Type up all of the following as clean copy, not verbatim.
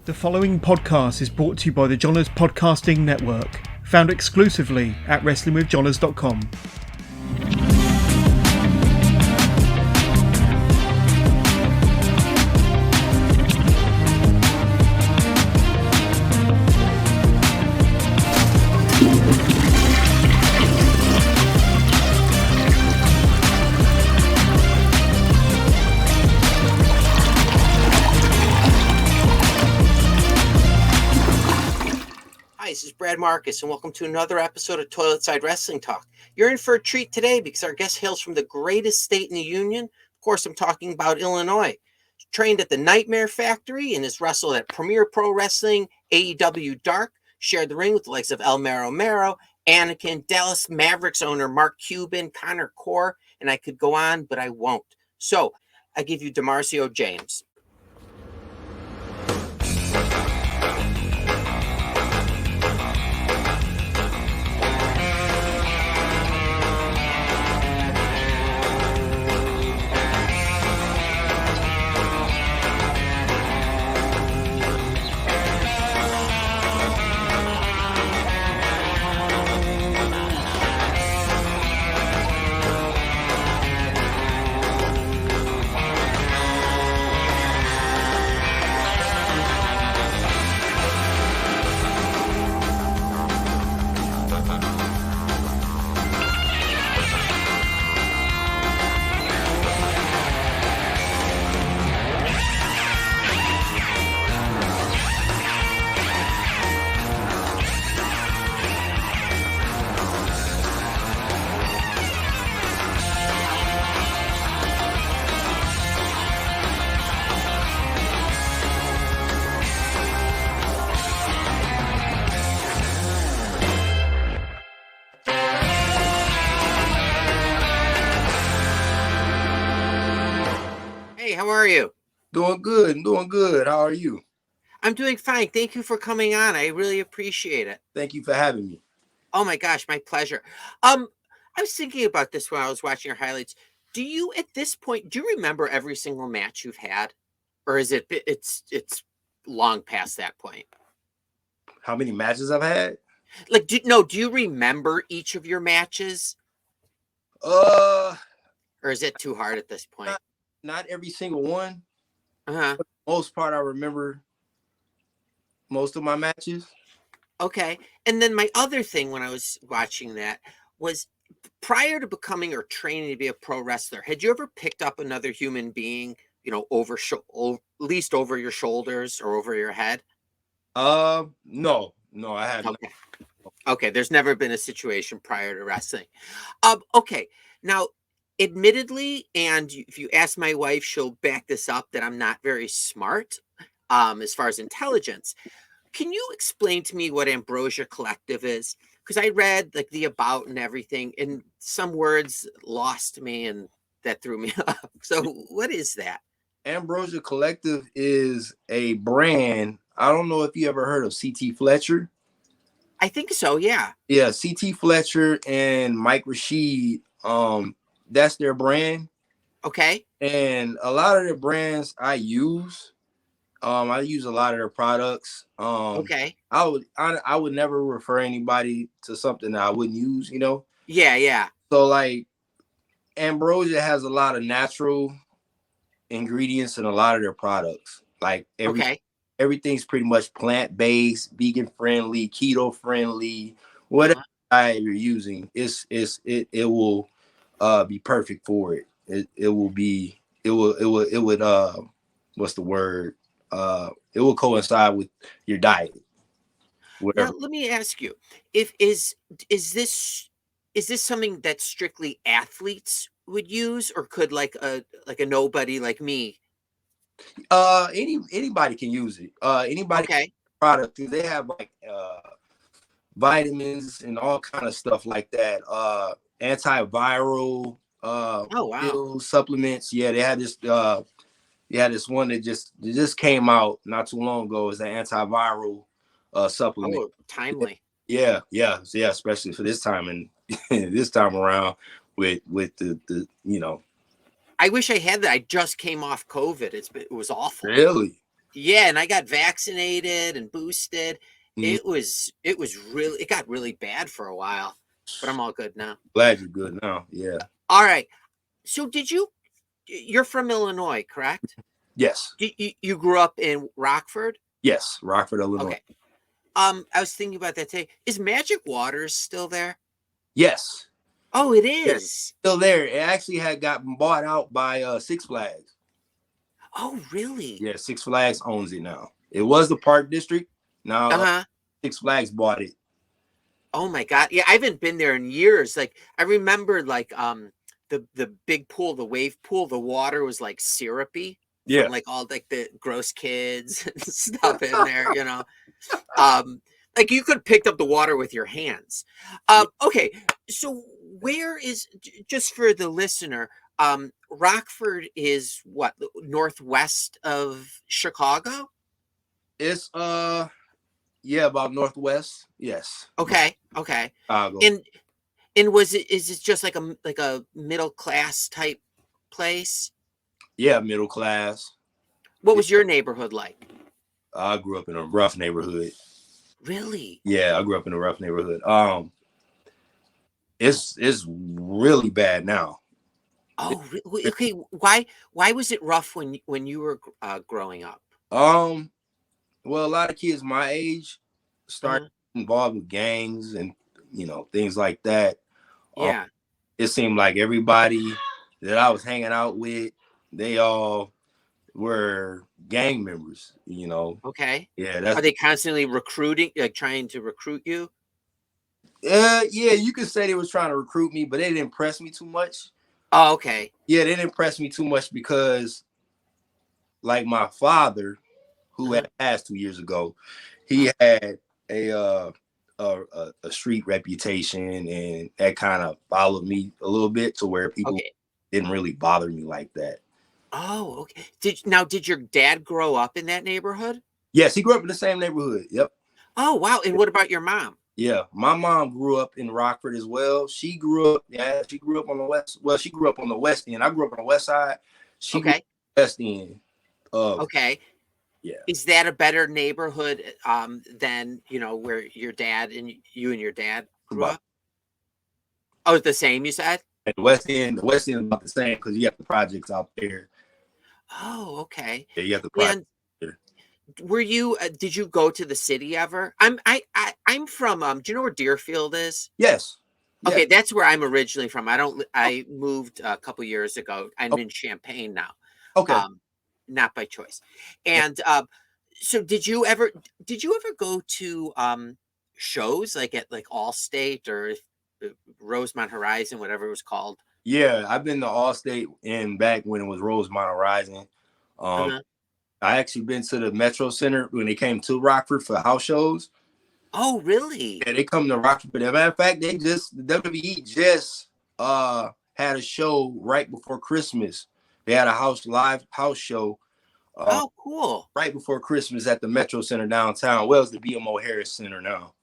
The following podcast is brought to you by the Johners Podcasting Network, found exclusively at WrestlingWithJohners.com. This is Brad Marcus, and welcome to another episode of Toilet Side Wrestling Talk. You're in for a treat today because our guest hails from the greatest state in the Union. Of course, I'm talking about Illinois. Trained at the Nightmare Factory and has wrestled at Premier Pro Wrestling, AEW Dark, shared the ring with the likes of El Mero Mero, Anakin, Dallas Mavericks owner Mark Cuban, Connor Core, and I could go on, but I won't. So I give you DeMarcio James. How are you? Doing good. How are you? I'm doing fine. Thank you for coming on. I really appreciate it. Thank you for having me. Oh my gosh, my pleasure. I was thinking about this when I was watching your highlights. Do you, at this point, do you remember every single match you've had, or is it's long past that point? How many matches I've had? Like, do you remember each of your matches? Or is it too hard at this point? Not every single one. Uh-huh. For the most part, I remember most of my matches. Okay. And then my other thing when I was watching that was prior to becoming or training to be a pro wrestler, had you ever picked up another human being, at least over your shoulders or over your head? No, I haven't. Okay. There's never been a situation prior to wrestling. Okay. Now, admittedly, and if you ask my wife, she'll back this up, that I'm not very smart as far as intelligence. Can you explain to me what Ambrosia Collective is? Because I read like the about and everything, and some words lost me, and that threw me off. So what is that? Ambrosia Collective is a brand. I don't know if you ever heard of C.T. Fletcher. I think so, yeah. Yeah, C.T. Fletcher and Mike Rashid. That's their brand. Okay. And a lot of their brands I use. I use a lot of their products. Okay. I would never refer anybody to something that I wouldn't use, Yeah. So like Ambrosia has a lot of natural ingredients in a lot of their products. Like everything's pretty much plant-based, vegan friendly, keto friendly, whatever diet you're using, it will be perfect for it. It would what's the word? It will coincide with your diet. Now, let me ask you: is this something that strictly athletes would use, or could like a nobody like me? Anybody can use it. Anybody can use the product. They have like vitamins and all kind of stuff like that. Antiviral pills, supplements. Yeah, they had this one that just came out not too long ago. It's an antiviral supplement. Oh, timely. Yeah, especially for this time and this time around with the. I wish I had that. I just came off COVID. It was awful. Really? Yeah, and I got vaccinated and boosted. Mm. It got really bad for a while, but I'm all good now. Glad you're good now. Yeah. All right. So you're from Illinois, correct? Yes. You grew up in Rockford? Yes. Rockford, Illinois. Okay. I was thinking about that today. Is Magic Waters still there? Yes. Oh, it Yes. is. Still there. It actually had gotten bought out by Six Flags. Oh, really? Yeah, Six Flags owns it now. It was the Park District. Now Six Flags bought it. Oh my God. Yeah, I haven't been there in years. Like I remember like the big pool, the wave pool, the water was like syrupy from like all like the gross kids and stuff in there, you know. Like you could pick up the water with your hands. Okay, so where is, just for the listener, Rockford is what, northwest of Chicago? It's yeah, about northwest. Yes. Okay. Chicago. And is it just like a middle class type place? Yeah, middle class. What was your neighborhood like? I grew up in a rough neighborhood. Really? Yeah, I grew up in a rough neighborhood. It's really bad now. Oh, okay. Why was it rough when you were growing up? Well, a lot of kids my age start involved with gangs and things like that. Yeah. It seemed like everybody that I was hanging out with, they all were gang members. Okay. Yeah, Are they constantly recruiting, like trying to recruit you? Yeah, you could say they was trying to recruit me, but they didn't impress me too much. Oh, okay. Yeah, they didn't impress me too much because, like, my father, who had passed 2 years ago, he had a street reputation, and that kind of followed me a little bit to where people didn't really bother me like that. Oh, okay. Did your dad grow up in that neighborhood? Yes, he grew up in the same neighborhood. Yep. Oh, wow. And what about your mom? Yeah, my mom grew up in Rockford as well. She grew up on the west. Well, she grew up on the west end. I grew up on the west side. She grew up on the west end. Okay. Yeah. Is that a better neighborhood than, where your dad and you and your dad grew up? Oh, it's the same, you said? At the west end is about the same because you have the projects out there. Oh, okay. Yeah, you have the projects there. Were you? Did you go to the city ever? I'm from. Do you know where Deerfield is? Yes. Okay, that's where I'm originally from. I moved a couple years ago. I'm in Champaign now. Okay. Not by choice. And so did you ever go to shows like at like Allstate or Rosemont Horizon, whatever it was called? Yeah, I've been to Allstate and back when it was Rosemont Horizon. I actually been to the Metro Center when they came to Rockford for house shows. Oh, really? Yeah, they come to Rockford. As a matter of fact, the WWE just had a show right before Christmas. They had a live house show. Oh, cool! Right before Christmas at the Metro Center downtown. Well, it's the BMO Harris Center now.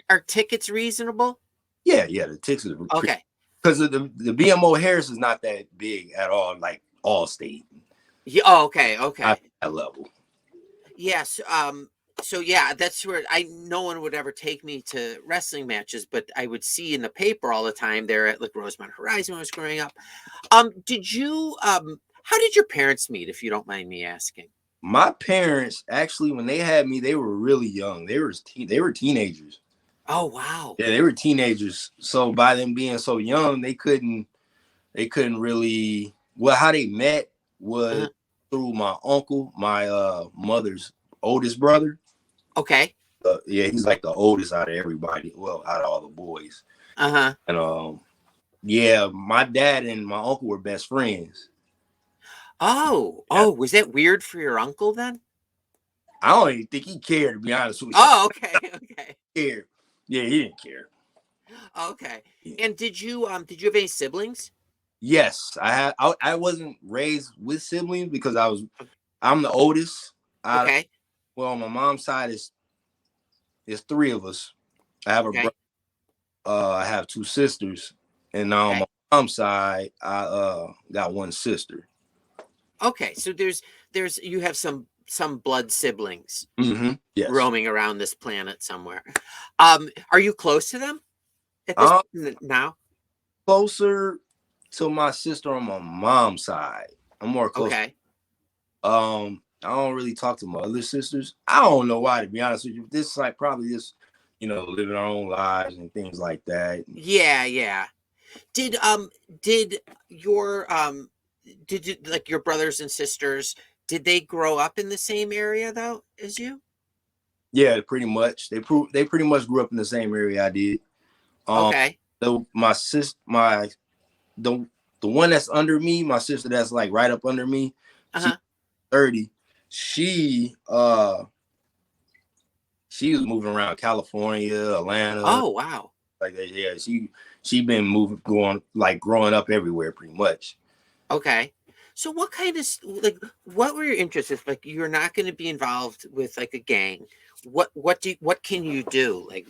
Are tickets reasonable? Yeah, the tickets are okay. Because the BMO Harris is not that big at all, like Allstate. Yeah. Oh, okay. At that level. Yes. So yeah, that's where no one would ever take me to wrestling matches, but I would see in the paper all the time there at like Rosemont Horizon when I was growing up. Did you how did your parents meet, if you don't mind me asking? My parents, actually, when they had me, they were really young. They were teenagers. Oh, wow. Yeah, they were teenagers. So by them being so young, they couldn't really, well, how they met was through my uncle, my mother's oldest brother. Okay. Yeah, he's like the oldest out of everybody. Well, out of all the boys. And yeah, my dad and my uncle were best friends. Oh, was that weird for your uncle then? I don't even think he cared, to be honest with you. Oh, okay. Cared. Yeah, he didn't care. Okay. And did you have any siblings? Yes, I wasn't raised with siblings because I'm the oldest. Okay. Well, on my mom's side is three of us. I have a brother. I have two sisters, and now on my mom's side, I got one sister. Okay, so there's you have some some blood siblings Yes. roaming around this planet somewhere. Are you close to them at this now? Closer to my sister on my mom's side. I'm more close. Okay. I don't really talk to my other sisters. I don't know why, to be honest with you. This is like probably just, living our own lives and things like that. Yeah. Did your like your brothers and sisters, did they grow up in the same area though as you? Yeah, pretty much. They pretty much grew up in the same area I did. Okay. So the one that's under me, my sister that's like right up under me, she's 30. She was moving around California, Atlanta. Oh wow. Like that. Yeah, she been growing up everywhere pretty much. Okay. So what kind of what were your interests? If like you're not going to be involved with like a gang, what can you do? Like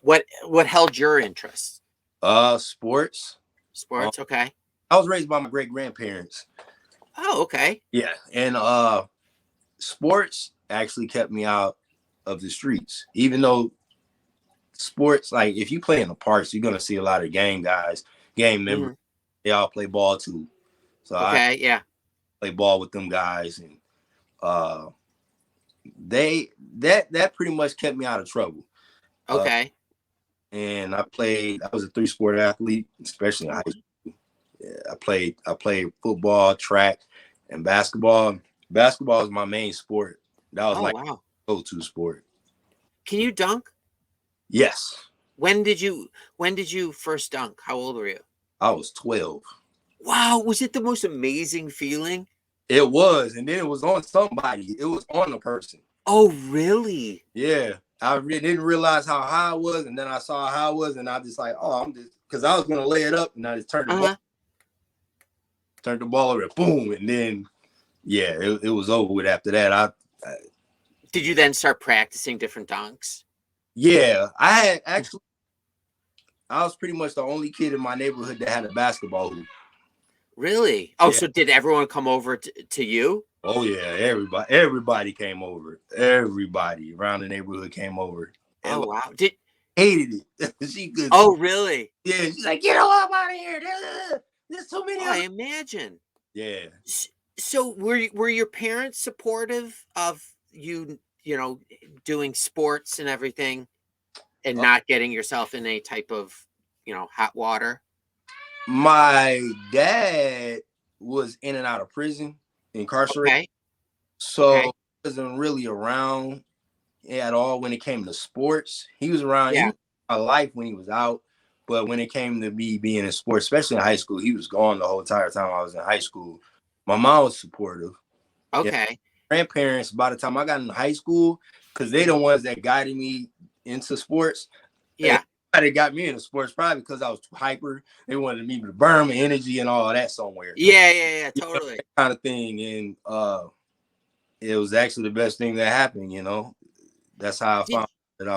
what held your interest? Sports. Sports, okay. I was raised by my great grandparents. Oh, okay. Yeah, and sports actually kept me out of the streets. Even though sports, like if you play in the parks, you're gonna see a lot of gang guys, gang members. They all play ball too. So I play ball with them guys, and that pretty much kept me out of trouble. Okay. And I was a 3-sport athlete, especially in high school. Yeah, I played football, track, and basketball. Basketball was my main sport. That was go-to sport. Can you dunk? Yes. When did you first dunk? How old were you? I was 12. Wow, was it the most amazing feeling? It was, and then it was on somebody. It was on a person. Oh, really? Yeah. I didn't realize how high I was, and then I saw how high I was, and I just like, because I was gonna lay it up, and I just turned the ball over, boom, and then it was over with after that. Did you then start practicing different dunks? Yeah, I was pretty much the only kid in my neighborhood that had a basketball hoop. Really? Oh, so did everyone come over to you? Oh yeah, everybody came over. Everybody around the neighborhood came over. Oh wow! Hated it. She could. Oh really? Yeah, she's like, get all out of here. There's so many. I imagine. Yeah. So were your parents supportive of you? Doing sports and everything, and not getting yourself in any type of hot water. My dad was in and out of prison, incarcerated. Okay. So he wasn't really around at all when it came to sports. He was around my life when he was out, but when it came to me being in sports, especially in high school, he was gone the whole entire time I was in high school. My mom was supportive. Okay. Yeah. Grandparents, by the time I got in high school, because they the ones that guided me into sports. Yeah. They got me into sports probably because I was too hyper. They wanted me to burn my energy and all that somewhere. Yeah, totally. That kind of thing. And it was actually the best thing that happened, That's how I found that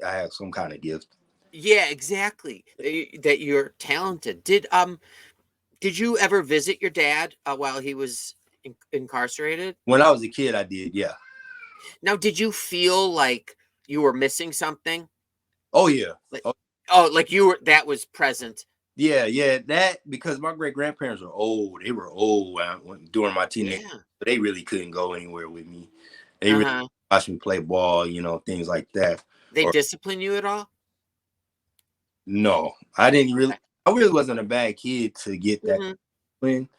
I had some kind of gift. Yeah, exactly. That you're talented. Did you ever visit your dad while he was incarcerated? When I was a kid, I did, yeah. Now, did you feel like you were missing something? Oh yeah. Like that was present. Yeah, that because my great grandparents were old. They were old during my teenage. So they really couldn't go anywhere with me. They really watched me play ball, things like that. They discipline you at all? No, I didn't really. I really wasn't a bad kid to get that discipline.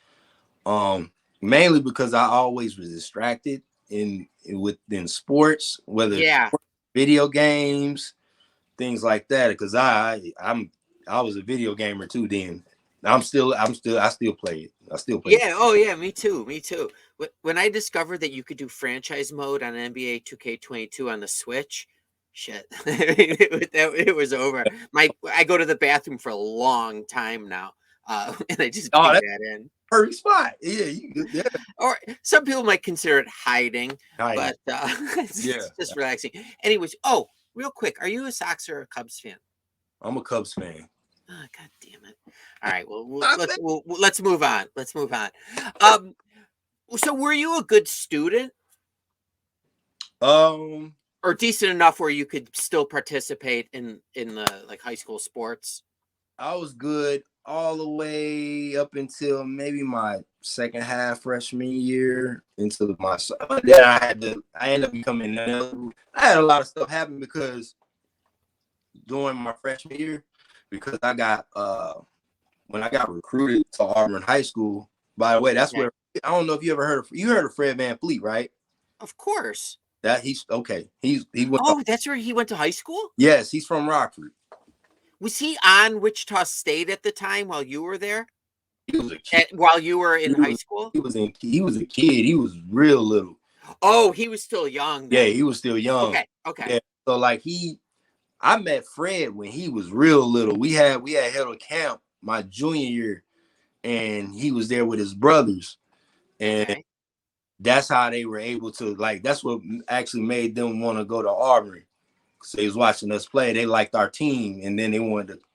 Mainly because I always was distracted within sports, whether video games, things like that. Because I was a video gamer too. Then I still play it. I still play. Yeah. Oh yeah. Me too. When I discovered that you could do franchise mode on NBA 2K22 on the Switch, shit, it was over. I go to the bathroom for a long time now, and I just put that in. Perfect spot. Yeah. Or some people might consider it hiding. But it's just relaxing. Anyways, real quick, are you a Sox or a Cubs fan? I'm a Cubs fan. Oh, God damn it! All right, well, let's move on. So, were you a good student? Or decent enough where you could still participate in the like high school sports? I was good all the way up until maybe my second half freshman year into my. Then I ended up becoming. I had a lot of stuff happen because during my freshman year, because I got when I got recruited to Auburn High School. By the way, that's where I don't know if you ever heard of Fred Van Fleet, right? Of course. That he's okay. He went. Oh, that's where he went to high school? Yes, he's from Rockford. Was he on Wichita State at the time while you were there? He was a kid. While you were in high school? He was a kid. He was real little. Oh, he was still young then. Yeah, he was still young. Okay. Yeah, so like I met Fred when he was real little. We had held a camp my junior year, and he was there with his brothers, and that's how they were able to that's what actually made them want to go to Auburn. So they was watching us play. They liked our team, and then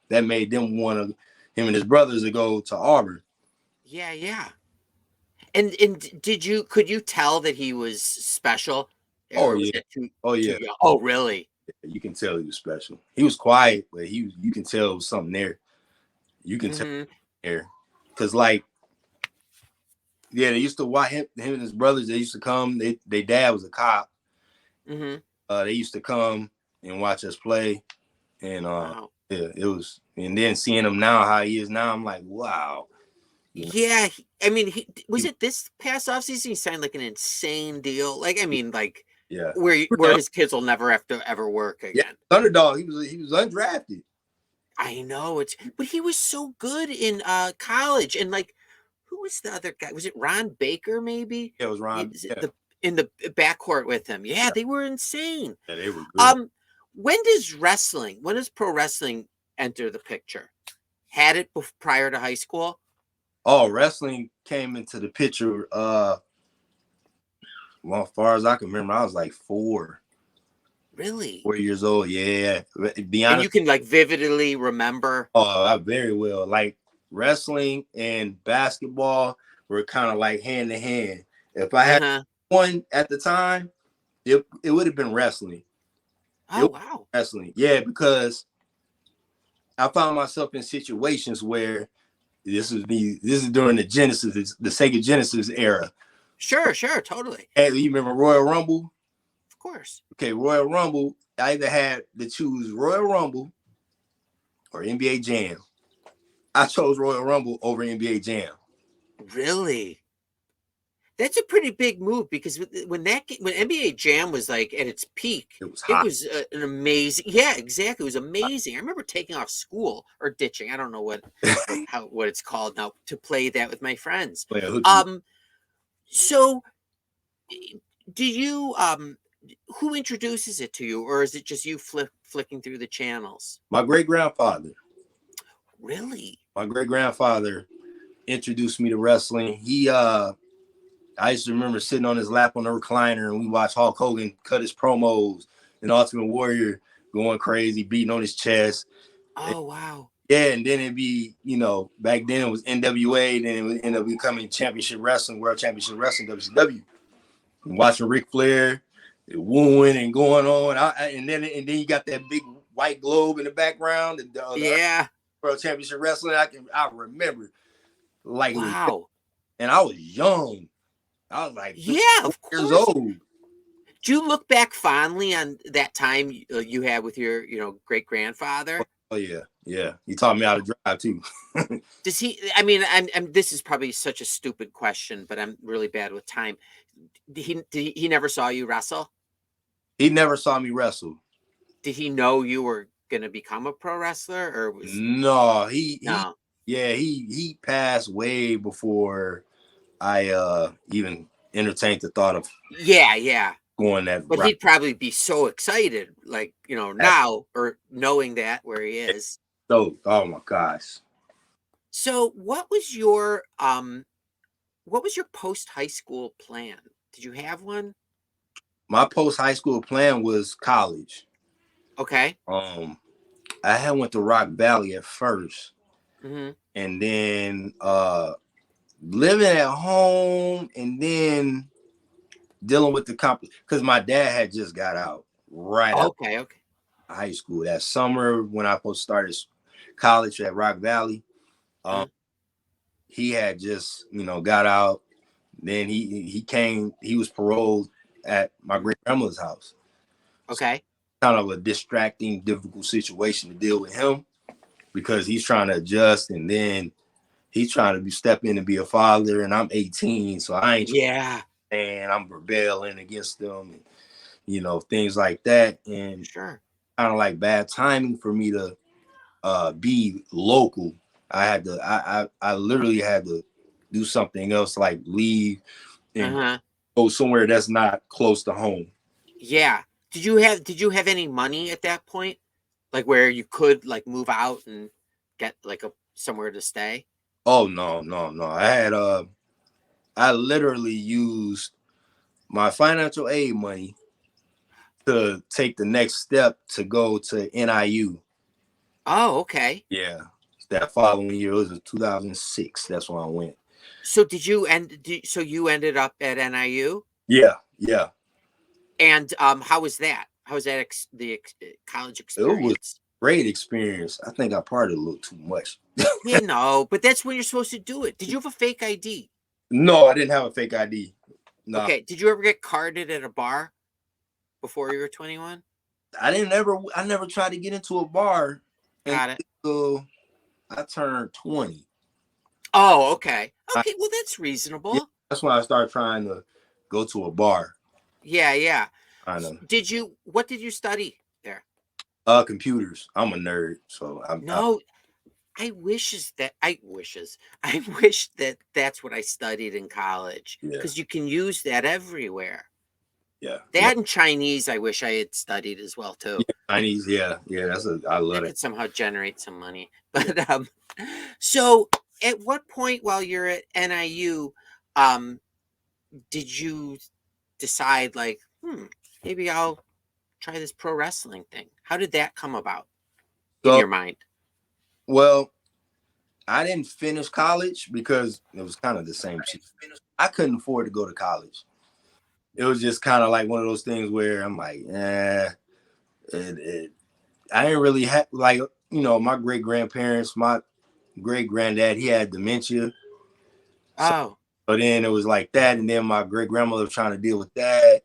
that made them want him and his brothers to go to Auburn. Yeah. And could you tell that he was special? Oh yeah. Oh really? You can tell he was special. He was quiet, but you can tell it was something there. You can tell there. Cause they used to watch him and his brothers. They used to come. Their dad was a cop. They used to come and watch us play, and wow. Yeah, it was. And then seeing him now, how he is now, I'm like, wow. Yeah, I mean, was it this past offseason he signed like an insane deal? Like, I mean, like, yeah, where his kids will never have to ever work again. Yeah, underdog. He was undrafted. I know but he was so good in college, and like, who was the other guy? Was it Ron Baker? Maybe. Yeah, it was Ron. In the backcourt with him. Yeah, they were insane. Yeah, they were good. When does pro wrestling enter the picture? Had it prior to high school? Oh, wrestling came into the picture. Well, as far as I can remember, I was like 4. Really? 4 years old. Yeah. Be honest, and you can like vividly remember. Oh, I very well. Like wrestling and basketball were kind of like hand in hand. If I had one at the time, it would have been wrestling. Oh wow. Wrestling. Yeah, because I found myself in situations where this is during the Sega Genesis era. Sure, totally. Hey, you remember Royal Rumble? Of course. Okay, Royal Rumble. I either had to choose Royal Rumble or NBA Jam. I chose Royal Rumble over NBA Jam. Really? That's a pretty big move because when NBA Jam was like at its peak, it was hot. It was an amazing. Yeah, exactly. It was amazing. I remember taking off school or ditching. I don't know what it's called now, to play that with my friends. So do you who introduces it to you, or is it just you flicking through the channels? My great-grandfather. Really? My great-grandfather introduced me to wrestling. I used to remember sitting on his lap on the recliner, and we watched Hulk Hogan cut his promos and Ultimate Warrior going crazy, beating on his chest. Oh, wow. Yeah, and then it'd be, back then it was NWA, then it would end up becoming Championship Wrestling, World Championship Wrestling, WCW. And watching Ric Flair, wooing and going on. And then you got that big white globe in the background. The World Championship Wrestling. I remember. Wow. And I was young. I was like, of course. Years old. Do you look back fondly on that time you had with your, great-grandfather? Oh yeah. He taught me how to drive too. Does he? I mean, I'm. This is probably such a stupid question, but I'm really bad with time. He never saw you wrestle? He never saw me wrestle. Did he know you were going to become a pro wrestler, or was no? He passed way before I even entertained the thought of going that but route. He'd probably be so excited, like now, or knowing that where he is. So, oh my gosh. So what was your post high school plan? Did you have one? My post high school plan was college. Okay. I had went to Rock Valley at first, and then living at home, and then dealing with the because my dad had just got out out okay. high school that summer when I first started college at Rock Valley. He had just, got out. Then he was paroled at my great grandmother's house. Okay. So kind of a distracting, difficult situation to deal with him because he's trying to adjust and then he's trying to step in and be a father. And I'm 18, so I ain't. Yeah. And I'm rebelling against them and, things like that. And sure. Kind of like bad timing for me to be local. I literally had to do something else, like leave and go somewhere that's not close to home. Yeah. Did you have any money at that point? Like where you could like move out and get like somewhere to stay? Oh no. I literally used my financial aid money to take the next step to go to NIU. Oh, okay. Yeah. That following year, it was in 2006. That's when I went. So so you ended up at NIU? Yeah. And how was that? How was that the college experience? It was a great experience. I think I partied a little too much. Yeah, no, but that's when you're supposed to do it. Did you have a fake ID? No, I didn't have a fake ID. No. Okay. Did you ever get carded at a bar before you were 21? I never tried to get into a bar until I turned 20. Oh, okay. Okay, well that's reasonable. Yeah, that's when I started trying to go to a bar. Yeah. I know. What did you study there? Computers. I'm a nerd, so I wish that that's what I studied in college because you can use that everywhere. Yeah. That and Chinese, I wish I had studied as well too. Yeah, Chinese, yeah. I love it. Could somehow generate some money. But so at what point while you're at NIU, did you decide like, maybe I'll try this pro wrestling thing? How did that come about in your mind? Well, I didn't finish college because it was kind of the same shit. I couldn't afford to go to college. It was just kind of like one of those things where I'm like, I didn't really have, like, my great grandparents, my great granddad, he had dementia. So then it was like that. And then my great grandmother was trying to deal with that.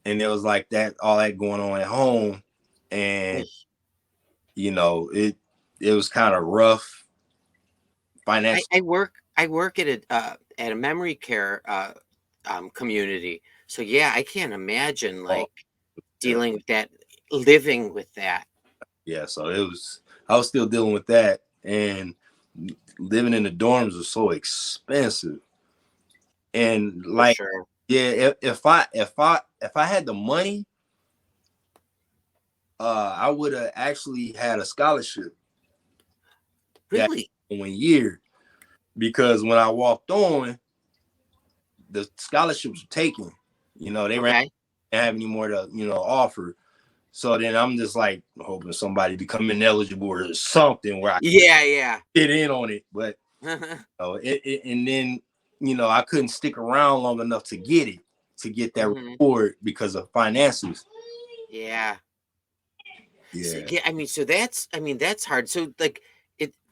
And it was like that, all that going on at home. And, it was kind of rough financially. I work at a memory care community. So yeah, I can't imagine dealing with that, living with that. Yeah, so I was still dealing with that, and living in the dorms was so expensive. And if I had the money, I would have actually had a scholarship. Really? That 1 year, because when I walked on, the scholarships were taken. They didn't have any more to offer. So then I'm just like hoping somebody become ineligible or something where I get in on it. But and then I couldn't stick around long enough to get that reward because of finances. Yeah. Yeah. So, that's hard. So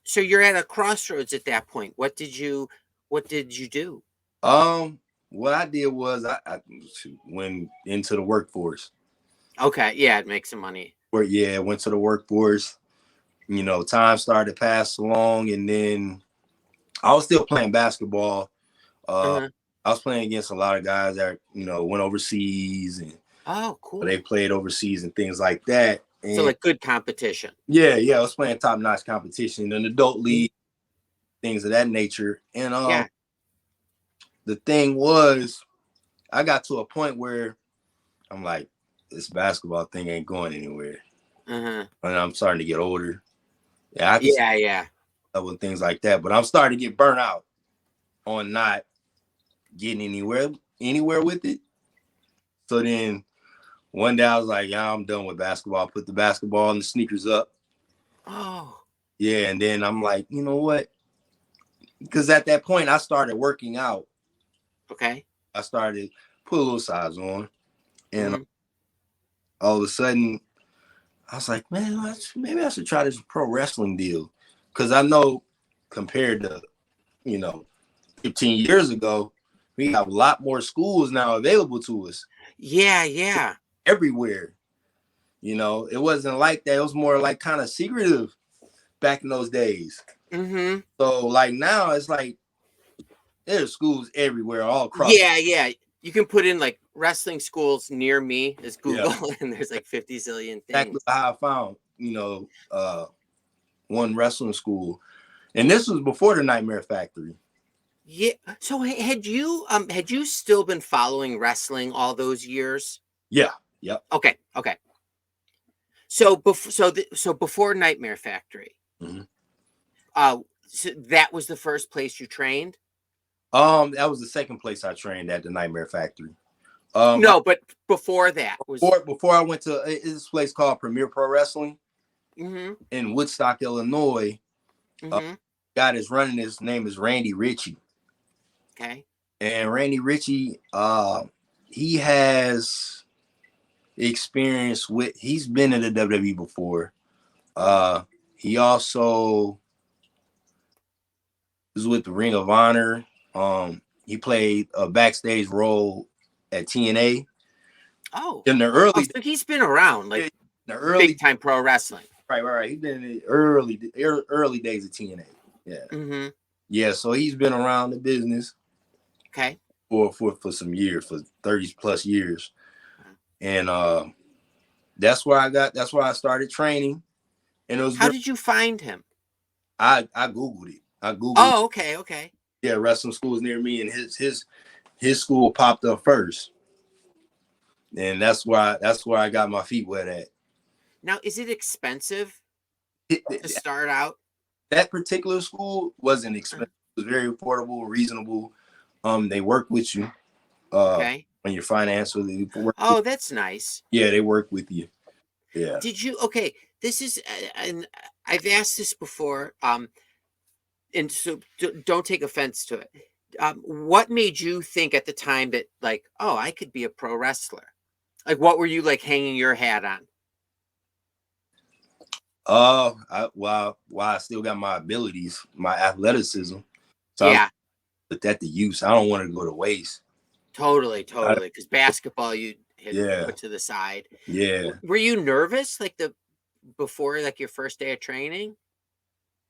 so you're at a crossroads at that point. What did you do? What I did was I went into the workforce. Okay, yeah, it makes some money. Went to the workforce. Time started to pass along, and then I was still playing basketball. I was playing against a lot of guys that went overseas, and cool. They played overseas and things like that. And so like good competition. Yeah, I was playing top-notch competition, an adult league, things of that nature. And the thing was, I got to a point where I'm like, this basketball thing ain't going anywhere. And I'm starting to get older. Yeah. With things like that, but I'm starting to get burnt out on not getting anywhere with it. So then one day I was like, yeah, I'm done with basketball. Put the basketball and the sneakers up. Yeah, and then I'm like, you know what? Because at that point I started working out. Okay. I started put a little size on, and Mm-hmm. all of a sudden, I was like, man, maybe I should try this pro wrestling deal, because I know compared to 15 years ago, we have a lot more schools now available to us. Yeah. Everywhere. It wasn't like that. It was more like kind of secretive back in those days. Mm-hmm. So like now it's like there's schools everywhere, all across. Yeah. You can put in like wrestling schools near me as Google, and there's like 50 zillion things. Exactly how I found, one wrestling school. And this was before the Nightmare Factory. Yeah. So had you still been following wrestling all those years? Yeah. Yep. Okay. So before Nightmare Factory, Mm-hmm. so that was the first place you trained? That was the second place I trained at, the Nightmare Factory. No, but before that was before I went to this place called Premier Pro Wrestling in Woodstock, Illinois. Guy that's running this name is Randy Ritchie. Okay. And Randy Ritchie, he has experience with. He's been in the WWE before. He also was with the Ring of Honor. He played a backstage role at TNA. Oh, in the early. So he's been around, like the early big time pro wrestling. Right. He's been in the early days of TNA. Yeah. Yeah. So he's been around the business. Okay. For some years, for 30 plus years, and that's where I started training. And it was. How did you find him? I googled it. Oh, okay. Yeah, wrestling schools near me, and his school popped up first, and that's why I got my feet wet at. Now, is it expensive to start out? That particular school wasn't expensive. It was very affordable, reasonable. They work with you. Okay. On your financially. Oh, that's nice. Yeah, they work with you. Yeah. Did you? Okay, this is, and I've asked this before. And so don't take offense to it. What made you think at the time that, like, oh, I could be a pro wrestler? Like, what were you like hanging your hat on? I still got my abilities, my athleticism. So yeah. Put that to use. I don't want to go to waste. Totally. Because basketball, you put to the side. Yeah. Were you nervous, like before like your first day of training?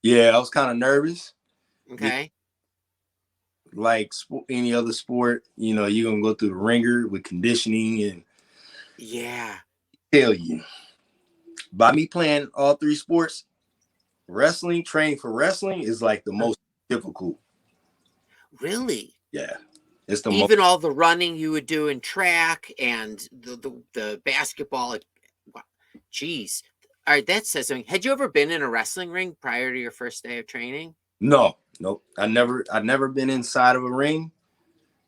Yeah, I was kind of nervous. Okay. Like any other sport, you're gonna go through the ringer with conditioning and. Yeah. Tell you. By me playing all three sports, training for wrestling is like the most difficult. Really? Yeah. It's the even all the running you would do in track and the basketball. Like, geez. All right, that says something. Had you ever been in a wrestling ring prior to your first day of training? No. I'd never been inside of a ring.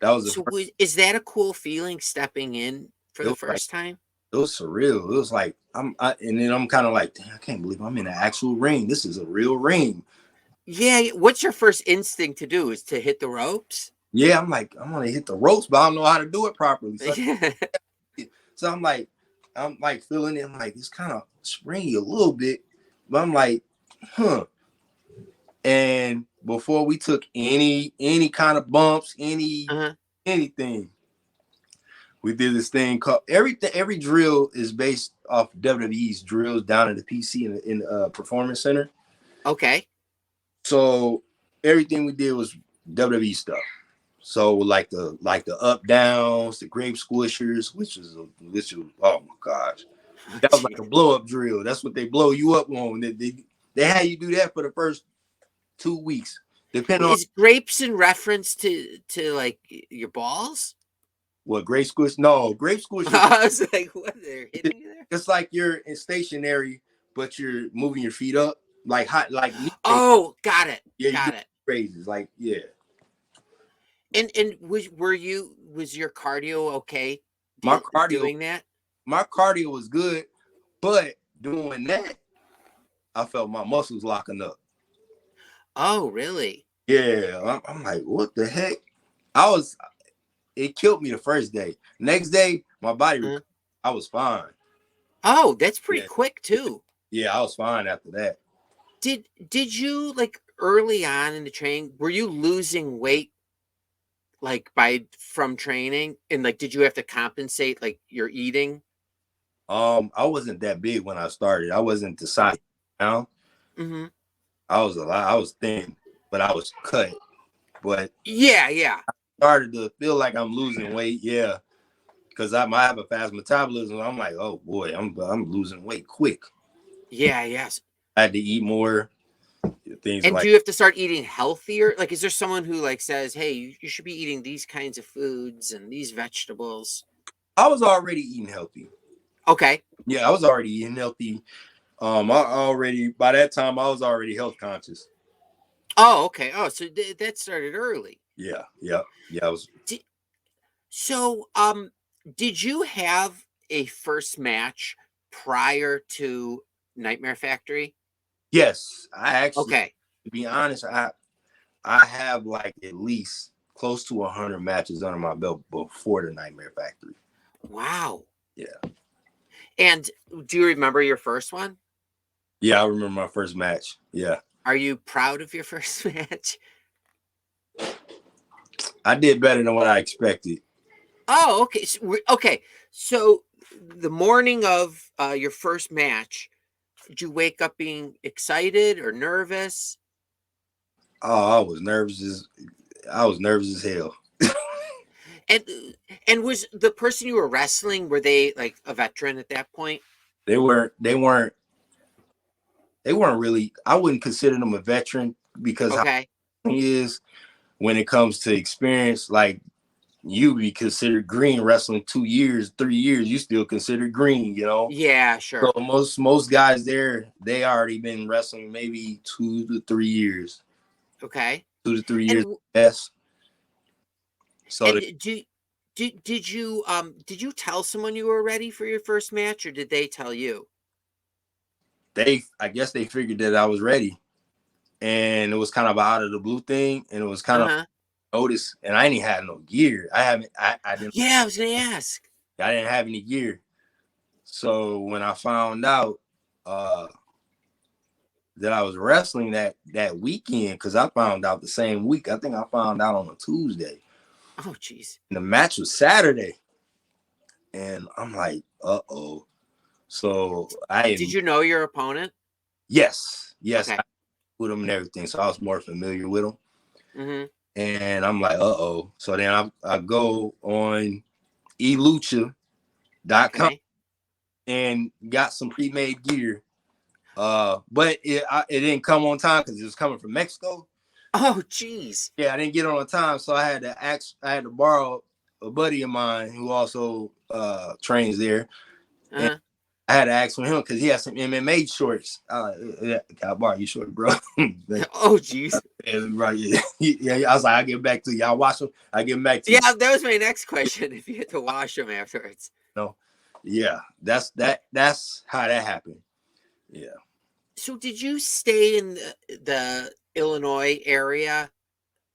That was is that a cool feeling, stepping in for the first time? It was surreal. It was like and then I'm kind of like, I can't believe I'm in an actual ring. This is a real ring. Yeah. What's your first instinct to do? Is to hit the ropes? Yeah, I'm like, I'm gonna hit the ropes, but I don't know how to do it properly. So I'm like feeling it. I'm like, it's kind of springy a little bit, but I'm like, huh. And before we took any kind of bumps, anything, we did this thing called every drill is based off WWE's drills down at the PC in the performance center. Okay. So everything we did was WWE stuff. So like the up downs, the grape squishers, which is oh my gosh, that was like a blow up drill. That's what they blow you up on. They had you do that for the first 2 weeks. Depending on grapes in reference to like your balls. What, grape squish? No, grape squish. I was like, what? They're hitting you there? It's like you're in stationary, but you're moving your feet up like hot, like. Oh, got it. Yeah, got it. Phrases like yeah. And was your cardio okay? My cardio doing that? My cardio was good, but doing that, I felt my muscles locking up. Oh, really? Yeah, I'm like, what the heck? it killed me the first day. Next day, my body, I was fine. Oh, that's pretty quick too. Yeah, I was fine after that. Did you, like, early on in the training, were you losing weight like from training, and like did you have to compensate like your eating? I wasn't that big when I started. I wasn't the size now. Mm-hmm. I was thin, but I was cut. But yeah, I started to feel like I'm losing weight. Yeah, because I have a fast metabolism. I'm like, oh boy, I'm losing weight quick. Yeah, yes. I had to eat more. Things And like. do you have to start eating healthier? Like, is there someone who like says, "Hey, you should be eating these kinds of foods and these vegetables"? I was already eating healthy. Okay. Yeah, I was already eating healthy. By that time I was already health conscious. Oh, okay. Oh, so that started early. Yeah. I was. So, did you have a first match prior to Nightmare Factory? Yes, I actually. Okay. To be honest, I have like at least close to 100 matches under my belt before the Nightmare Factory. Wow. Yeah. And do you remember your first one? Yeah, I remember my first match. Yeah. Are you proud of your first match? I did better than what I expected. Oh, okay. Okay. So the morning of your first match, did you wake up being excited or nervous? Oh, I was nervous as hell. And was the person you were wrestling, were they like a veteran at that point? They weren't really. I wouldn't consider them a veteran because Okay. how he is when it comes to experience, like you be considered green wrestling 2 years, 3 years, you still considered green, you know? Yeah, sure. So most guys there, they already been wrestling maybe 2 to 3 years. Okay. 2 to 3 years, And yes. So and did you tell someone you were ready for your first match, or did they tell you? I guess they figured that I was ready. And it was kind of out of the blue thing, and it was kind of noticed, and I ain't had no gear. I didn't. Yeah, I was gonna ask. I didn't have any gear. So when I found out that I was wrestling that weekend, because I found out the same week. I think I found out on a Tuesday. Oh, jeez. And the match was Saturday. And I'm like, uh-oh. So Did you know your opponent? Yes. Okay. I with him and everything. So I was more familiar with him. Mm-hmm. And I'm like, uh-oh. So then I go on elucha.com and got some pre-made gear. But it didn't come on time because it was coming from Mexico. Oh, jeez. Yeah, I didn't get on time, so I had to borrow a buddy of mine who also trains there. And I had to ask for him because he has some MMA shorts. Can I borrow your shorts, bro? Oh, jeez. Right, yeah. I was like, I'll get back to you. I'll wash them. I'll get back to you. Yeah, that was my next question. If you had to wash them afterwards. No. Yeah, that's how that happened. Yeah. So did you stay in the Illinois area,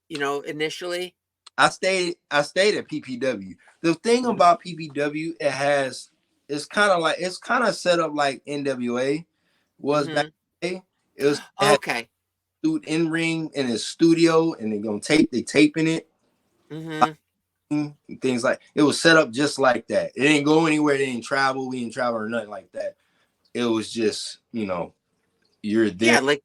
initially? I stayed at PPW. The thing about PPW, it's kind of set up like NWA was back in the day. It okay. In ring in his studio, and they taping it. And things like it was set up just like that. It didn't go anywhere. They didn't travel. We didn't travel or nothing like that. It was just, you're there. Yeah, like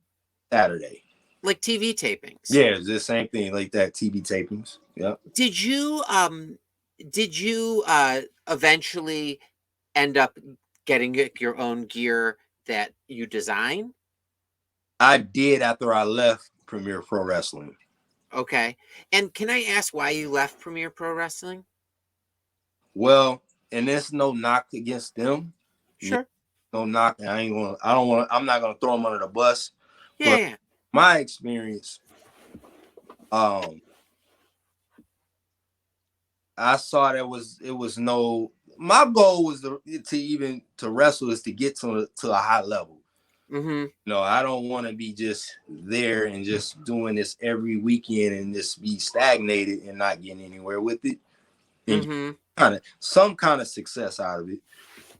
Saturday. Like TV tapings. Yeah, it's the same thing like that. TV tapings. Yep. Did you eventually end up getting your own gear that you design? I did after I left Premier Pro Wrestling. Okay. And can I ask why you left Premier Pro Wrestling? Well, and there's no knock against them. Sure. No knock. I'm not gonna throw them under the bus. Yeah. My experience, I saw it was no. My goal was to wrestle is to get to a high level. I don't want to be just there and just doing this every weekend and just be stagnated and not getting anywhere with it. and some kind of success out of it,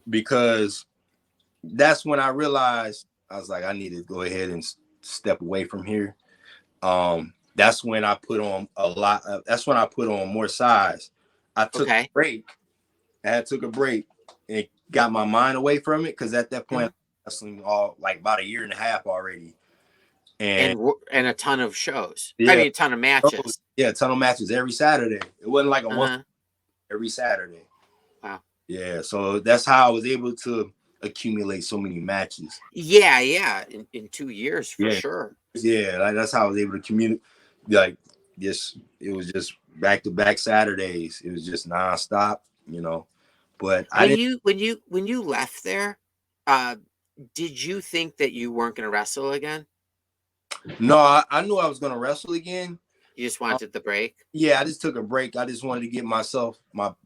because that's when I realized I was like, I need to go ahead and step away from here. That's when I put on that's when I put on more size. I took a break. I took a break and got my mind away from it, because at that point, I was wrestling all like about a year and a half already. And a ton of shows. Yeah, I mean, a ton of matches. Yeah, a ton of matches every Saturday. It wasn't like a once every Saturday. Wow. Yeah, so that's how I was able to accumulate so many matches. Yeah. In 2 years, for sure. Yeah, like, that's how I was able to communicate. Like, it was just back-to-back Saturdays. It was just nonstop, But when you left there, did you think that you weren't going to wrestle again? No, I knew I was going to wrestle again. You just wanted the break? Yeah, I just took a break. I just wanted to get my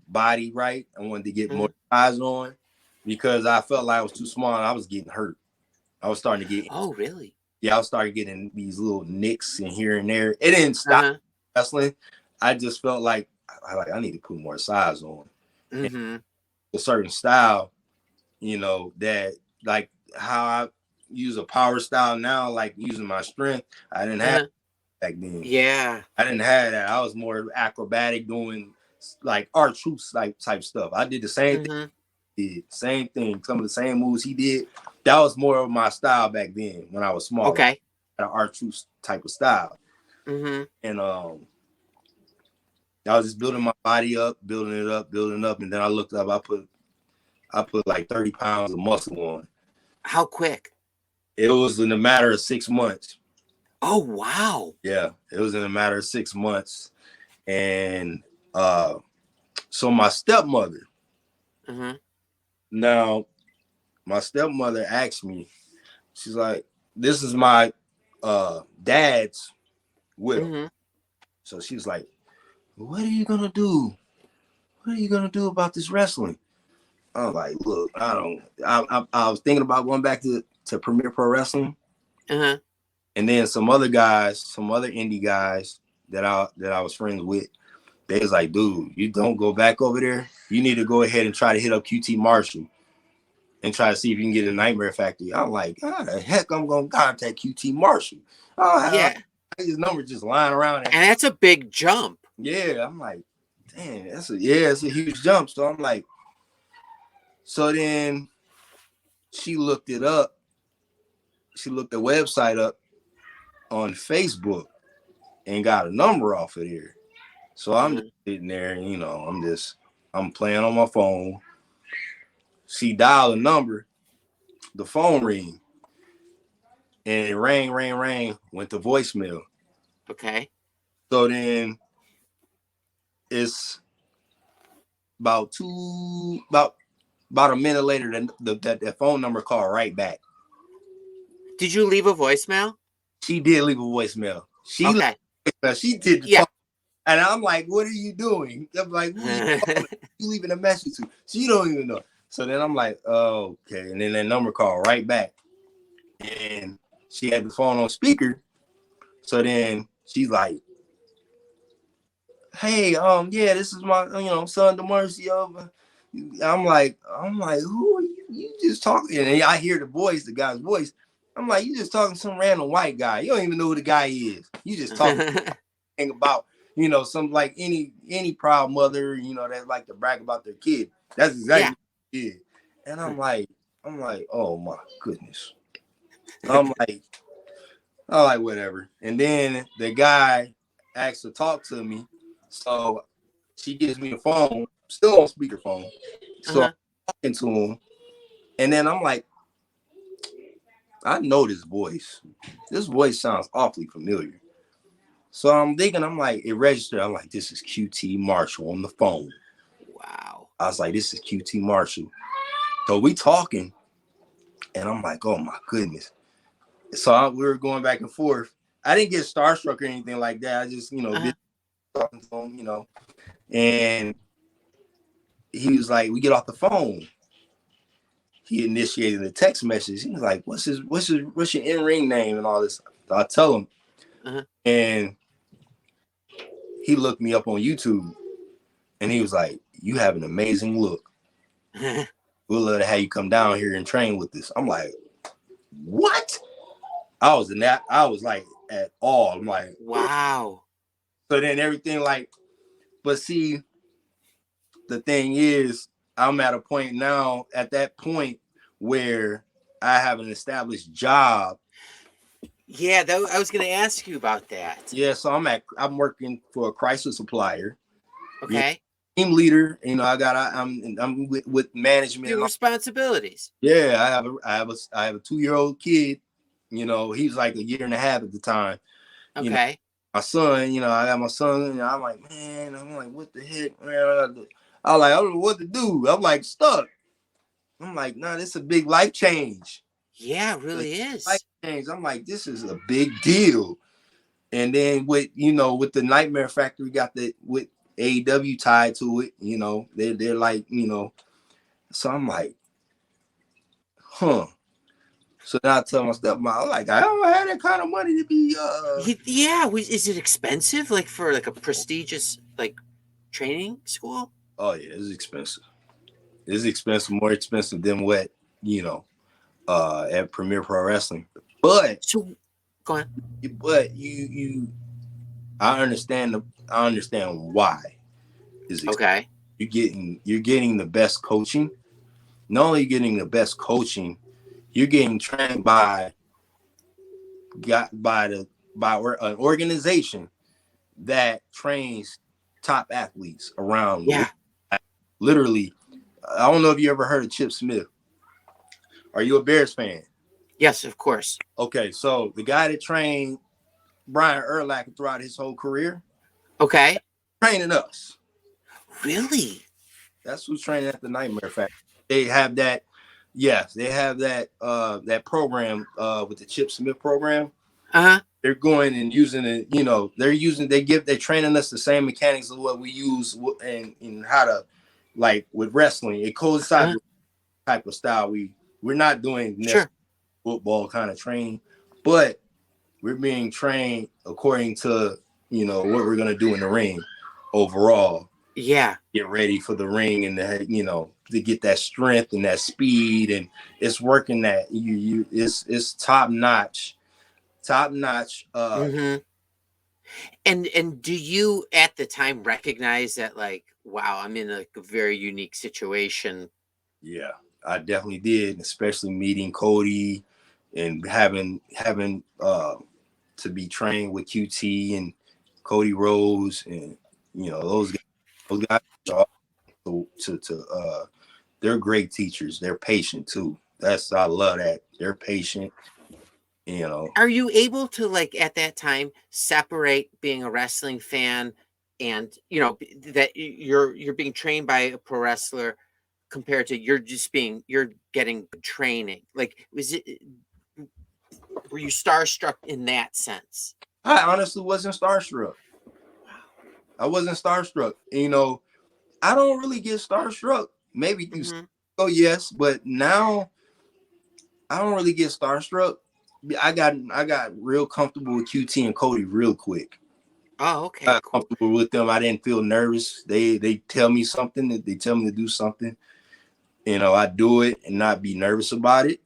body right. I wanted to get more size on, because I felt like I was too small and I was getting hurt. I was starting to get. Oh, really? Yeah, I was starting getting these little nicks and here and there. It didn't stop wrestling. I just felt like I need to put more size on. A certain style, that like how I use a power style now, like using my strength, I didn't have back then. Yeah, I didn't have that. I was more acrobatic, doing like R-Truth type stuff. I did the same thing. Same thing. Some of the same moves he did. That was more of my style back then when I was small. Okay. An R-Truth type of style. And I was just building my body up, building it up, and then I looked up. I put like 30 pounds of muscle on. How quick? It was in a matter of 6 months. Oh, wow. Yeah, it was in a matter of 6 months. And so my stepmother, now my stepmother asked me, she's like, this is my dad's will. So she was like, what are you going to do? What are you going to do about this wrestling? I was like, look, I was thinking about going back to Premier Pro Wrestling. And then some other indie guys that I was friends with, they was like, dude, you don't go back over there. You need to go ahead and try to hit up QT Marshall and try to see if you can get a Nightmare Factory. I'm like, how the heck I'm going to contact QT Marshall? His number just lying around. And that's a big jump. Yeah, I'm like, damn, it's a huge jump. So I'm like, so then she looked it up. She looked the website up on Facebook and got a number off of there. So I'm just sitting there, and, I'm playing on my phone. She dialed a number, the phone ring, and it rang, went to voicemail. Okay. So then it's about a minute later, that phone number called right back. Did you leave a voicemail? She did leave a voicemail. She did the phone. And I'm like, what are you doing? I'm like, who are you leaving a message to? She don't even know. So then I'm like, oh, okay. And then that number called right back. And she had the phone on speaker. So then she's like, hey, this is my, son DeMarcio. I'm like, who are you? You just talking? And I hear the guy's voice. I'm like, you just talking to some random white guy. You don't even know who the guy is. You just talking about, some like any proud mother, that like to brag about their kid. That's exactly what he did. And I'm like, oh my goodness. I'm like, whatever. And then the guy asked to talk to me. So she gives me the phone, still on speakerphone. So I'm talking to him. And then I'm like, I know this voice. This voice sounds awfully familiar. So I'm thinking, it registered. I'm like, this is QT Marshall on the phone. Wow. I was like, this is QT Marshall. So we talking, and I'm like, oh my goodness. So we were going back and forth. I didn't get starstruck or anything like that. I just, been talking to him, and he was like, we get off the phone. He initiated a text message. He was like, what's your in-ring name and all this? So I tell him, and he looked me up on YouTube. And he was like, "You have an amazing look. We'd love to have you come down here and train with us." I'm like, "What?" I was like at all. I'm like, wow. So then everything like, but see, the thing is, I'm at a point now, at that point where I have an established job. Yeah, I was going to ask you about that. Yeah, so I'm working for a Chrysler supplier. Okay. Yeah, team leader, I'm with management. Your responsibilities. Yeah, I have a 2-year-old kid. He's like a year and a half at the time. Okay. My son, I got my son, and I'm like, what the heck, man? I don't know what to do. I'm like stuck. I'm like, nah, this is a big life change. Yeah, it really is. Life change. I'm like, this is a big deal. And then with the Nightmare Factory got with AEW tied to it, they're like, so I'm like, huh. So now I tell my stepmom, I'm like, I don't have that kind of money to be Yeah, is it expensive like for like a prestigious like training school? Oh yeah, it's expensive. It's expensive, more expensive than what, at Premier Pro Wrestling. But so go on. But I understand why. Okay. You're getting the best coaching. Not only getting the best coaching, you're getting trained by an organization that trains top athletes around. Yeah. Literally, I don't know if you ever heard of Chip Smith. Are you a Bears fan? Yes, of course. Okay, so the guy that trained Brian Urlacher throughout his whole career. Okay. Training us. Really? That's who's training at the Nightmare Factory. They have that. Yes, they have that that program with the Chip Smith program. Uh-huh. They're going and using it, they're training us the same mechanics of what we use and how to, like with wrestling. It coincides with the type of style we're not doing football kind of training, but we're being trained according to, what we're going to do in the ring overall. Yeah. Get ready for the ring and to get that strength and that speed, and it's working that it's top notch. Mm-hmm. And do you at the time recognize that like, wow, I'm in like a very unique situation? Yeah, I definitely did, especially meeting Cody and having to be trained with QT and Cody Rose, and those guys are they're great teachers. They're patient too. I love that. They're patient. Are you able to like at that time separate being a wrestling fan and that you're being trained by a pro wrestler compared to you're getting training? Like were you starstruck in that sense? I honestly wasn't starstruck. I wasn't starstruck. I don't really get starstruck. Maybe oh yes, but now I don't really get starstruck. I got real comfortable with QT and Cody real quick. Oh, okay. I got comfortable with them. I didn't feel nervous. They tell me something, they tell me to do something. I do it and not be nervous about it.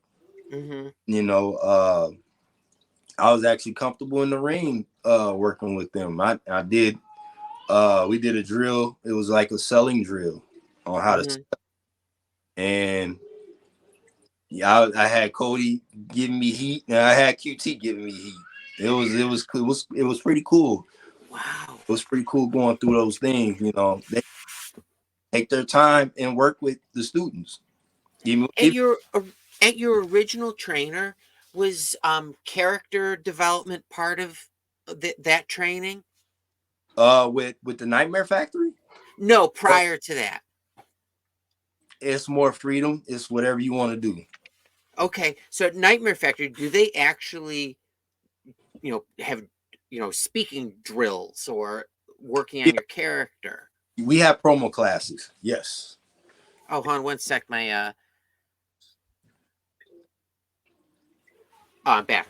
I was actually comfortable in the ring working with them. I did. We did a drill. It was like a selling drill on how to sell. And yeah, I had Cody giving me heat, and I had QT giving me heat. It was pretty cool. Wow. It was pretty cool going through those things. They take their time and work with the students. At your original trainer, was character development part of that training? With the Nightmare Factory? No, prior to that. It's more freedom. It's whatever you want to do. Okay, so at Nightmare Factory, do they actually, have, speaking drills or working on your character? We have promo classes. Yes. Oh, hold on one sec. My Oh, I'm back.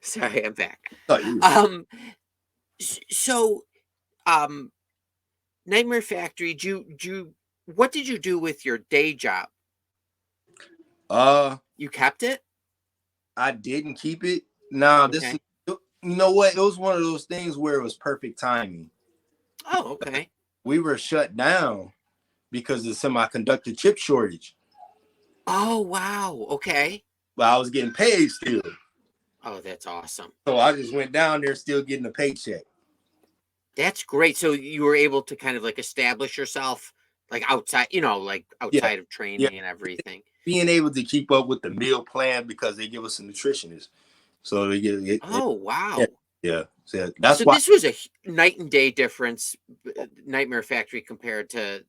Sorry, I'm back. Oh, So, um, Nightmare Factory, what did you do with your day job? You kept it? I didn't keep it. Now, Okay. you know what? It was one of those things where it was perfect timing. Oh, okay. We were shut down because of the semiconductor chip shortage. Oh, wow. Okay. But I was getting paid still. Oh, that's awesome. So I just went down there still getting a paycheck. That's great. So you were able to kind of like establish yourself like outside, outside of training and everything. Being able to keep up with the meal plan because they give us a nutritionist. So they get it. Oh, wow. Yeah. So that's so why this was a night and day difference, Nightmare Factory compared to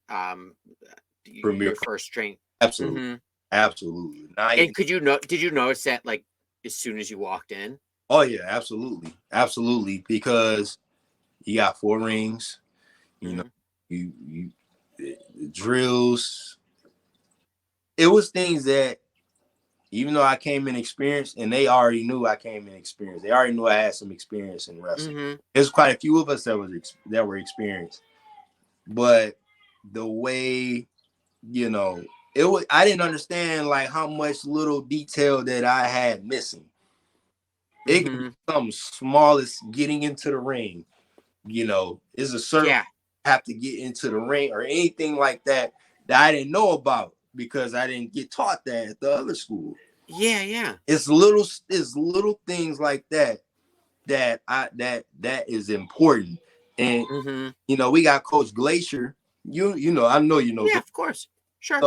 your first train. Absolutely. Mm-hmm. Absolutely. And did you notice that like as soon as you walked in? Oh yeah, absolutely. Absolutely. Because you got 4 rings, you know, you drills. It was things that even though I came in experienced, and they already knew I came in experienced. They already knew I had some experience in wrestling. There's quite a few of us that were experienced, but the way, it was. I didn't understand like how much little detail that I had missing. It can be something small as getting into the ring. Is a certain have to get into the ring or anything like that I didn't know about because I didn't get taught that at the other school. Yeah. It's little things like that is important. And we got Coach Glacier. I know Yeah, of course. Sure.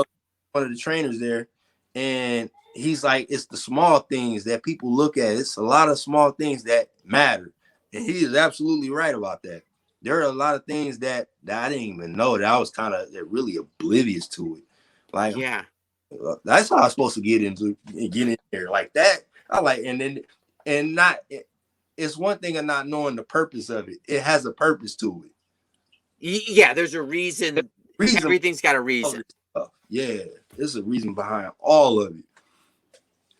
One of the trainers there, and he's like, it's the small things that people look at. It's a lot of small things that matter. And he is absolutely right about that. There are a lot of things that I didn't even know that I was kind of really oblivious to it. Like, yeah. That's how I'm supposed to get in there like that. I like, and not. It's one thing of not knowing the purpose of it. It has a purpose to it. Yeah, there's a reason. Everything's got a reason. Yeah, there's a reason behind all of it.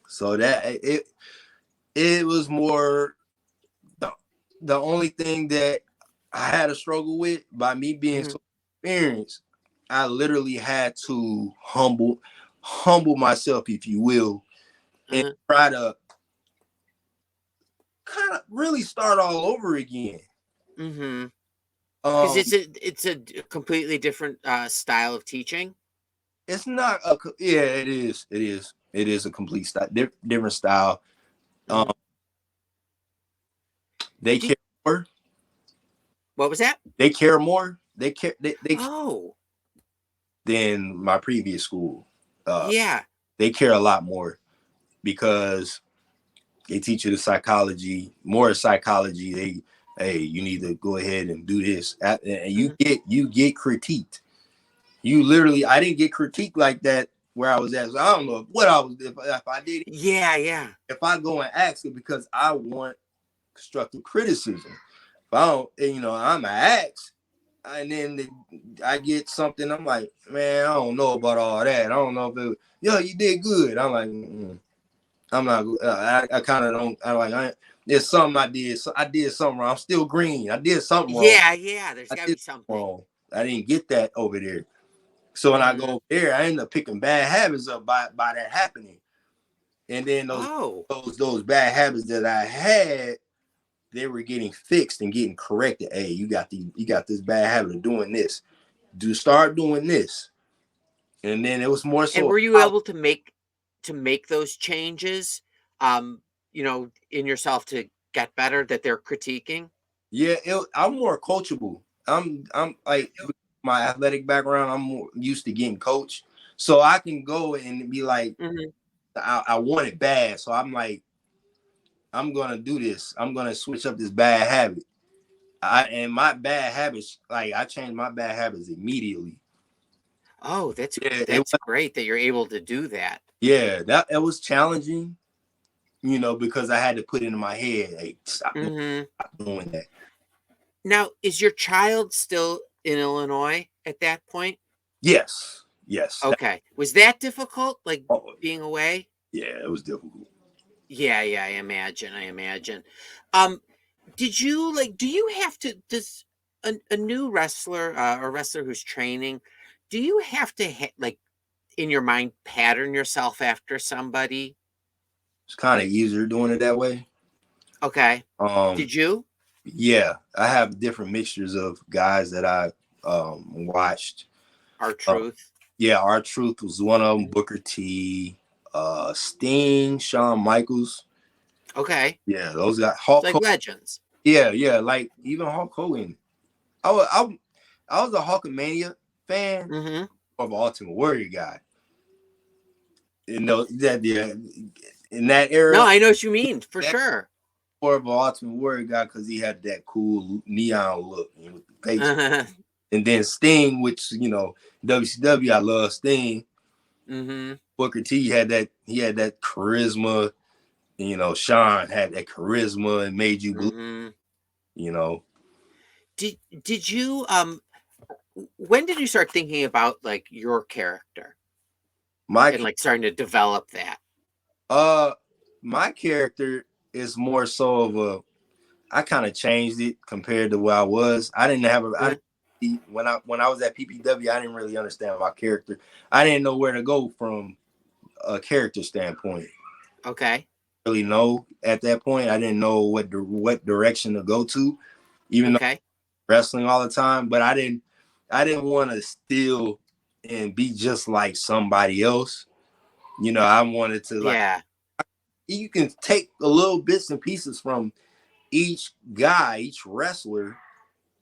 So that it was more the only thing that I had a struggle with by me being so experienced. I literally had to humble myself, if you will, and try to kind of really start all over again. Because it's a completely different style of teaching. It's not it is a complete style, different style. They care more. What was that? They care more. They care. They than my previous school. They care a lot more because they teach you more psychology. Hey, you need to go ahead and do this, and you get critiqued. You literally, I didn't get critiqued like that where I was at. So I don't know what I was if I did. Yeah. If I go and ask it because I want constructive criticism, if I don't, I'm an ask. And then I get something. I'm like, man, I don't know about all that. I don't know if you did good. I'm like, I'm not. I kind of don't. There's something I did. So I did something wrong. I'm still green. I did something wrong. Yeah. There's got to be something wrong. I didn't get that over there. So when I go over there, I end up picking bad habits up by that happening. And then those bad habits that I had, they were getting fixed and getting corrected. Hey, you got this bad habit of doing this. Start doing this. And then it was more so. And were you able to make those changes, in yourself to get better that they're critiquing? Yeah, I'm more coachable. I'm like my athletic background. I'm more used to getting coached, so I can go and be like, I want it bad. So I'm like, I'm gonna do this. I'm gonna switch up this bad habit. And my bad habits, like I changed my bad habits immediately. Oh, that's great that you're able to do that. Yeah, it was challenging, because I had to put it in my head, like stop doing that. Now, is your child still in Illinois at that point? Yes. Okay. Was that difficult, like being away? Yeah, it was difficult. Yeah, I imagine. Do you have to a new wrestler, a wrestler who's training, do you have to like in your mind pattern yourself after somebody? It's kind of easier doing it that way. Okay. Did you? Yeah, I have different mixtures of guys that I watched. R-Truth. Yeah, R-Truth was one of them. Booker T, Sting, Shawn Michaels. Okay. Yeah, those guys. Hulk like Hogan. Legends. Yeah, like even Hulk Hogan. I was a Hulkamania fan, of Ultimate Warrior guy. You know that in that era. No, I know what you mean for sure. More of an Ultimate Warrior guy because he had that cool neon look with the face. And then Sting, which WCW, I love Sting. Booker T had that charisma. Shawn had that charisma and made you believe. Did you when did you start thinking about like your character? And like starting to develop that? My character is more so of I kind of changed it compared to where I was. I didn't have when I was at PPW, I didn't really understand my character. I didn't know where to go from a character standpoint. Okay. Really know at that point. I didn't know what direction to go to, even though wrestling all the time. But I didn't want to steal and be just like somebody else. I wanted to you can take a little bits and pieces from each guy, each wrestler,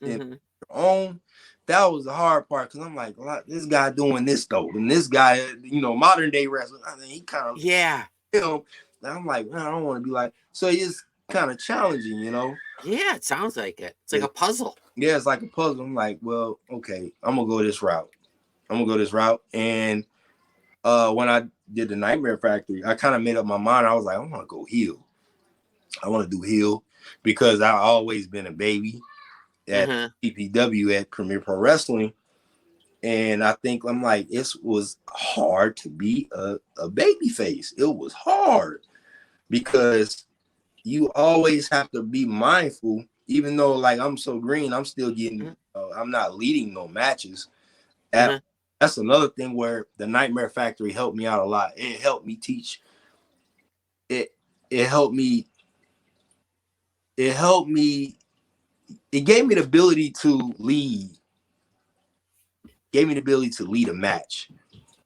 and your own. That was the hard part because I'm like, this guy doing this though, and this guy, modern day wrestler. I mean, he kind of I'm like, I don't want to be like. So it's kind of challenging, Yeah, it sounds like it. It's like a puzzle. Yeah, it's like a puzzle. I'm like, well, okay, I'm gonna go this route. And when I did the Nightmare Factory, I kind of made up my mind. I was like, I want to go heel. I want to do heel because I've always been a baby at PPW at Premier Pro Wrestling. And I think I'm like, it was hard to be a baby face. It was hard because you always have to be mindful, even though like I'm so green, I'm still getting, I'm not leading no matches. That's another thing where the Nightmare Factory helped me out a lot. It helped me teach. It helped me. It gave me the ability to lead. Gave me the ability to lead a match.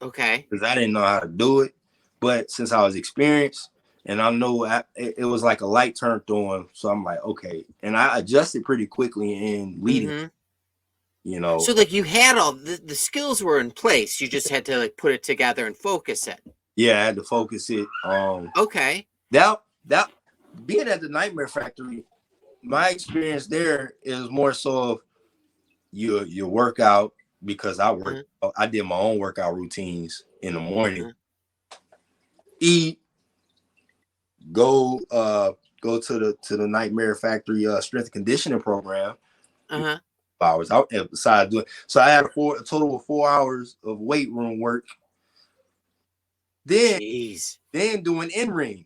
Okay. Because I didn't know how to do it, but since I was experienced and I know it was like a light turned on, so I'm like, okay, and I adjusted pretty quickly in leading. So like you had all the skills were in place. You just had to like put it together and focus it. Yeah, I had to focus it. Okay. That being at the Nightmare Factory, my experience there is more so of your workout because I did my own workout routines in the morning. Eat, go to the Nightmare Factory strength and conditioning program. Hours out besides doing so I had a total of 4 hours of weight room work. Then doing in-ring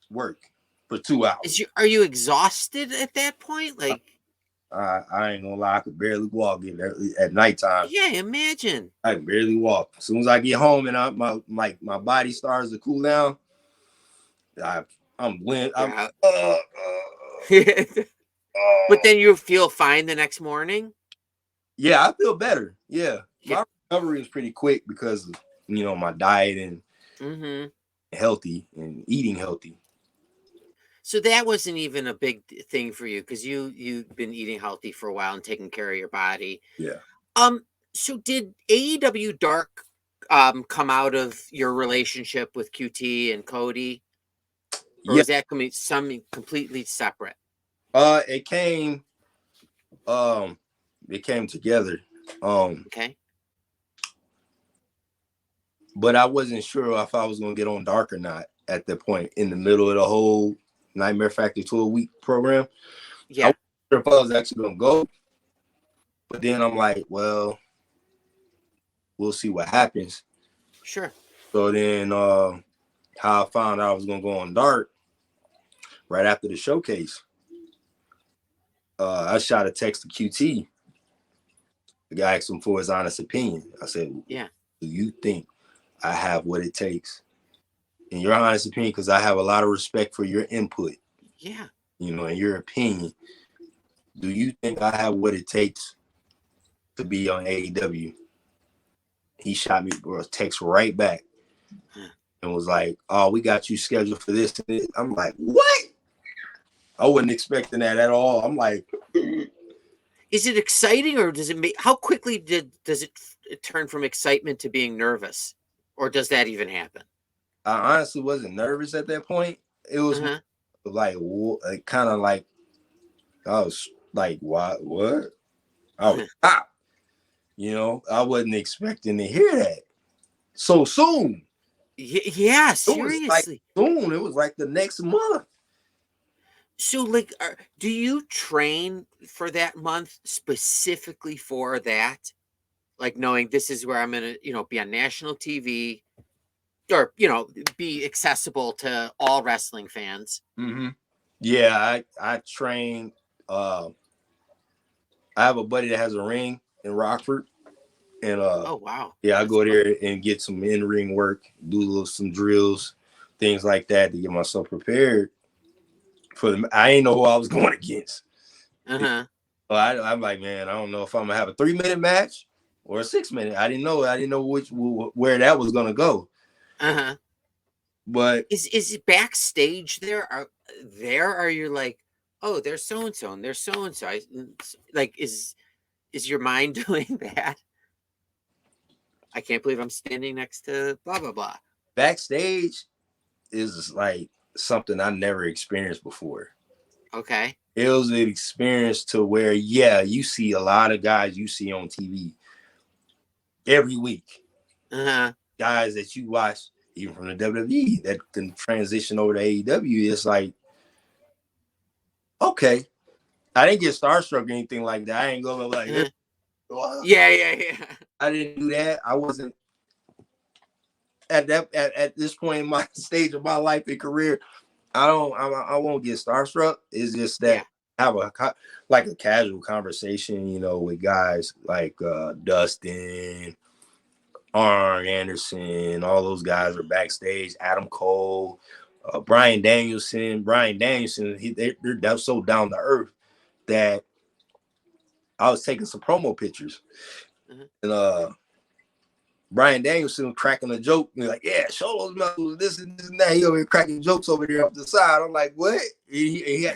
work for 2 hours. Are you exhausted at that point? Like I ain't gonna lie, I could barely walk at nighttime. Yeah, imagine. I can barely walk. As soon as I get home and my body starts to cool down, I'm limp. But then you feel fine the next morning? Yeah, I feel better. Yeah. My recovery was pretty quick because of, my diet and healthy and eating healthy. So that wasn't even a big thing for you because you've been eating healthy for a while and taking care of your body. Yeah. So did AEW Dark come out of your relationship with QT and Cody? Or was that something completely separate? It came together. Okay. But I wasn't sure if I was gonna get on Dark or not at that point in the middle of the whole Nightmare Factory 12-week program. Yeah. I wasn't sure if I was actually gonna go. But then I'm like, well, we'll see what happens. Sure. So then how I found out I was gonna go on Dark right after the showcase. I shot a text to QT The guy asked him for his honest opinion. I said, yeah, do you think I have what it takes? In your honest opinion, because I have a lot of respect for your input. Yeah. You know, in your opinion, do you think I have what it takes to be on AEW? He shot me a text right back and was like, oh, we got you scheduled for this. I'm like, what? I wasn't expecting that at all. I'm like, is it exciting, or does it make, how quickly does it turn from excitement to being nervous, or does that even happen? I honestly wasn't nervous at that point. It was like kind of like, I was like, what? I was shocked. You know, I wasn't expecting to hear that so soon. Yeah, seriously. It was like soon. It was like the next month. So, like, do you train for that month specifically for that? Like, knowing this is where I'm going to, be on national TV, or, be accessible to all wrestling fans. Mm-hmm. Yeah, I train. I have a buddy that has a ring in Rockford. And oh wow, yeah, I go there and get some in-ring work, do some drills, things like that to get myself prepared for them. I ain't know who I was going against. So I'm like, man, I don't know if I'm gonna have a 3-minute match or a 6-minute. I didn't know where that was gonna go. But is it backstage there? Are you like, oh, there's so and so and there's so and so? Like, is your mind doing that? I can't believe I'm standing next to blah blah blah. Backstage is like something I never experienced before. Okay. It was an experience to where, yeah, you see a lot of guys you see on TV every week. Guys that you watch, even from the WWE, that can transition over to AEW. It's like, okay. I didn't get starstruck or anything like that. I ain't going like this. Yeah. I didn't do that. I wasn't at this point in my stage of my life and career. I won't get starstruck. It's just that I have a casual conversation, with guys like Dustin, Arn Anderson, all those guys are backstage. Adam Cole, Bryan Danielson. They're so down to earth that I was taking some promo pictures, and Bryan Danielson was cracking a joke. He's like, yeah, show those muscles, this and that. He over here cracking jokes over there up the side. I'm like, what? He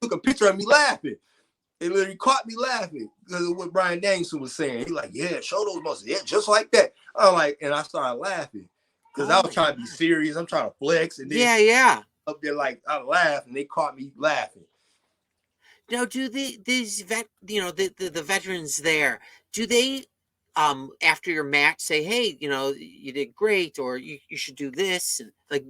took a picture of me laughing. It literally caught me laughing because of what Bryan Danielson was saying. He's like, yeah, show those muscles. Yeah, just like that. I'm like, and I started laughing because I was trying to be serious. I'm trying to flex. And then up there, like, I laughed and they caught me laughing. Now, do these the veterans there, do they, after your match say, hey, you did great, or you should do this? And like,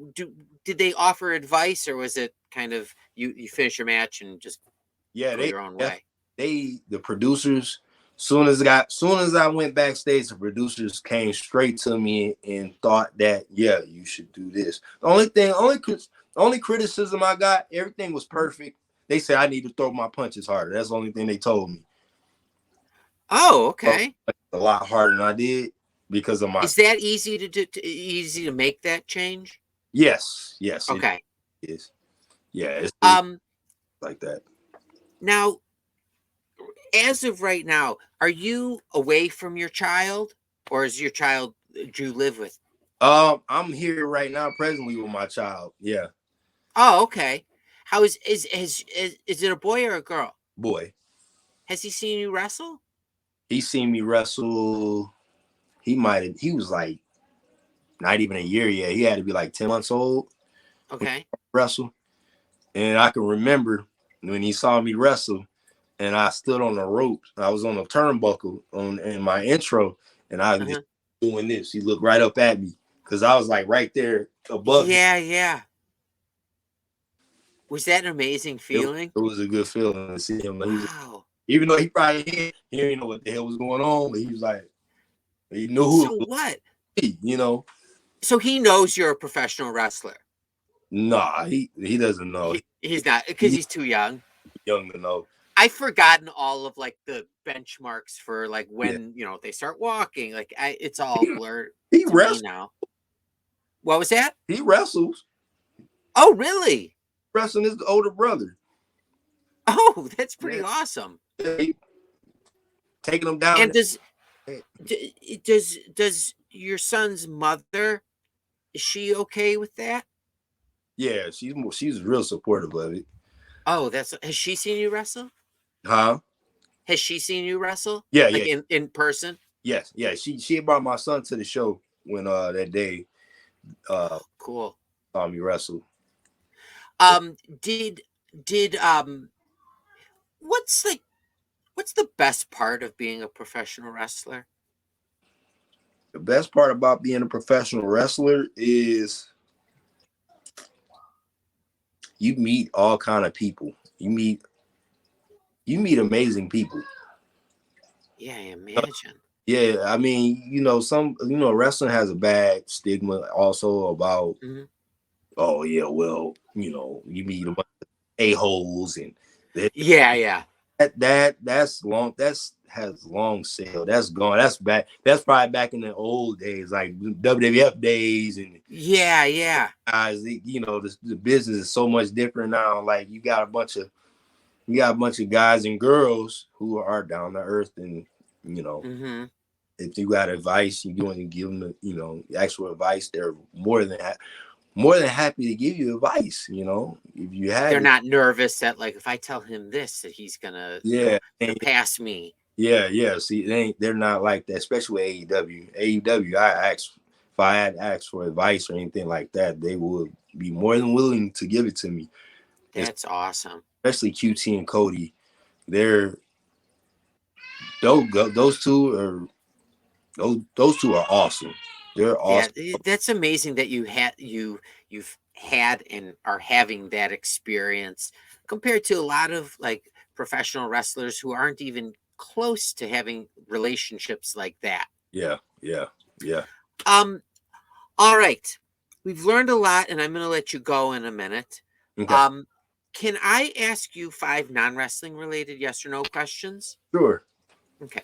did they offer advice, or was it kind of you finish your match and just go your own way? The producers, soon as I went backstage, the producers came straight to me and thought that, yeah, you should do this. The only criticism I got, everything was perfect. They said I need to throw my punches harder. That's the only thing they told me. Oh, okay. A lot harder than I did because of my. Is that easy to do? Easy to make that change? Yes. Okay. It is. Yeah. It's like that. Now, as of right now, are you away from your child, or is your child, do you live with? I'm here right now, presently with my child. Yeah. Oh, okay. How is it a boy or a girl? Boy. Has he seen you wrestle? He's seen me wrestle. He was like not even a year yet. He had to be like 10 months old. Okay. Wrestle. And I can remember when he saw me wrestle and I stood on the ropes. I was on a turnbuckle in my intro and I was just doing this. He looked right up at me because I was like right there above him. Yeah. Was that an amazing feeling? It was a good feeling to see him. Wow. Even though he probably didn't know what the hell was going on, but he was like, he knew who. So what? So he knows you're a professional wrestler. Nah, he doesn't know. He's not, because he's too young. Young to know. I've forgotten all of like the benchmarks for like when they start walking. Like it's all blurred He to wrestles. me now. What was that? He wrestles. Oh, really? Wrestling his older brother. Oh, that's pretty awesome. Taking him down. And does your son's mother, is she okay with that? Yeah, she's real supportive of it. Oh, has she seen you wrestle? Huh? Has she seen you wrestle? Yeah, like in person? Yes, yeah. She brought my son to the show when that day. Cool. Saw me wrestle. Did what's the best part of being a professional wrestler? The best part about being a professional wrestler is you meet all kind of people. You meet amazing people. Yeah, I imagine. Yeah, I mean, wrestling has a bad stigma also about, oh yeah, well, you meet a bunch of a-holes and yeah. That's long. Has long sailed. That's gone. That's back. That's probably back in the old days, like WWF days, and yeah. Guys, the business is so much different now. Like you got a bunch of guys and girls who are down to earth, and if you got advice, you want to give them actual advice. They're more than happy to give you advice. If you have, they're not nervous that like if I tell him this that he's gonna pass me. Yeah. See, they're not like that, especially with AEW. AEW, if I had asked for advice or anything like that, they would be more than willing to give it to me. That's awesome. Especially QT and Cody. Those two are awesome. They're awesome. Yeah, that's amazing that you've had and are having that experience compared to a lot of like professional wrestlers who aren't even close to having relationships like that. Yeah. All right. We've learned a lot, and I'm going to let you go in a minute. Okay. Can I ask you 5 non-wrestling related yes or no questions? Sure. Okay.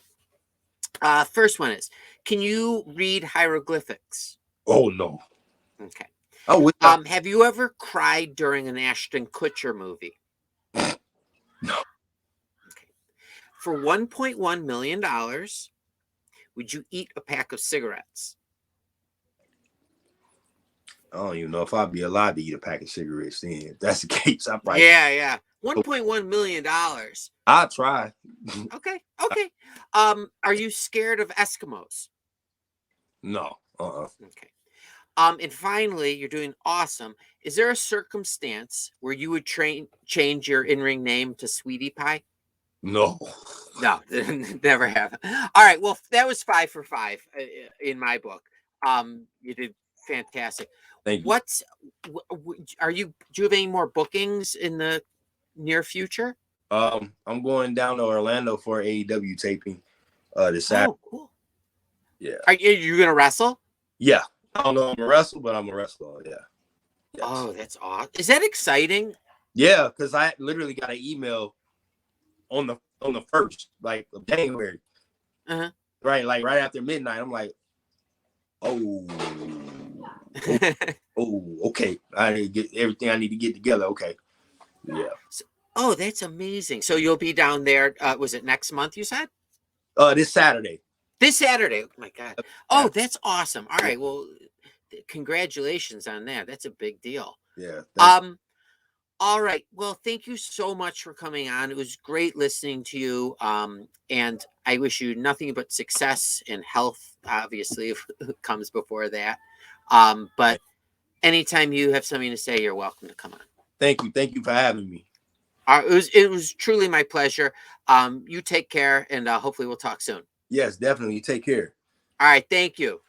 First one is, can you read hieroglyphics? Oh, no. Okay. Oh, have you ever cried during an Ashton Kutcher movie? No. Okay. For $1.1 million, would you eat a pack of cigarettes? I don't even know if I'd be allowed to eat a pack of cigarettes then. If that's the case, I probably... Yeah. $1.1 million. I'll try. Okay. Are you scared of Eskimos? No. Okay. And finally, you're doing awesome. Is there a circumstance where you would change your in-ring name to Sweetie Pie? No. No, never have. All right. Well, that was 5 for 5 in my book. You did fantastic. Thank you. Do you have any more bookings in the near future? I'm going down to Orlando for AEW taping this Saturday. Oh, cool. Yeah. Are you gonna wrestle? Yeah. I don't know if I'm gonna wrestle, but I'm a wrestler. Yeah. Yes. Oh, that's awesome. Is that exciting? Yeah, because I literally got an email on the 1st, like of January. Right, like right after midnight. I'm like, oh, okay. I need to get everything I need to get together. Okay. Yeah. Oh, that's amazing. So you'll be down there. Was it next month? You said? This Saturday. This Saturday. Oh my God. Oh, that's awesome. All right. Well, congratulations on that. That's a big deal. Yeah. All right. Well, thank you so much for coming on. It was great listening to you. And I wish you nothing but success and health. Obviously, comes before that. But anytime you have something to say, you're welcome to come on. Thank you for having me. It was truly my pleasure. You take care, and hopefully we'll talk soon. Yes, definitely. You take care. All right. Thank you.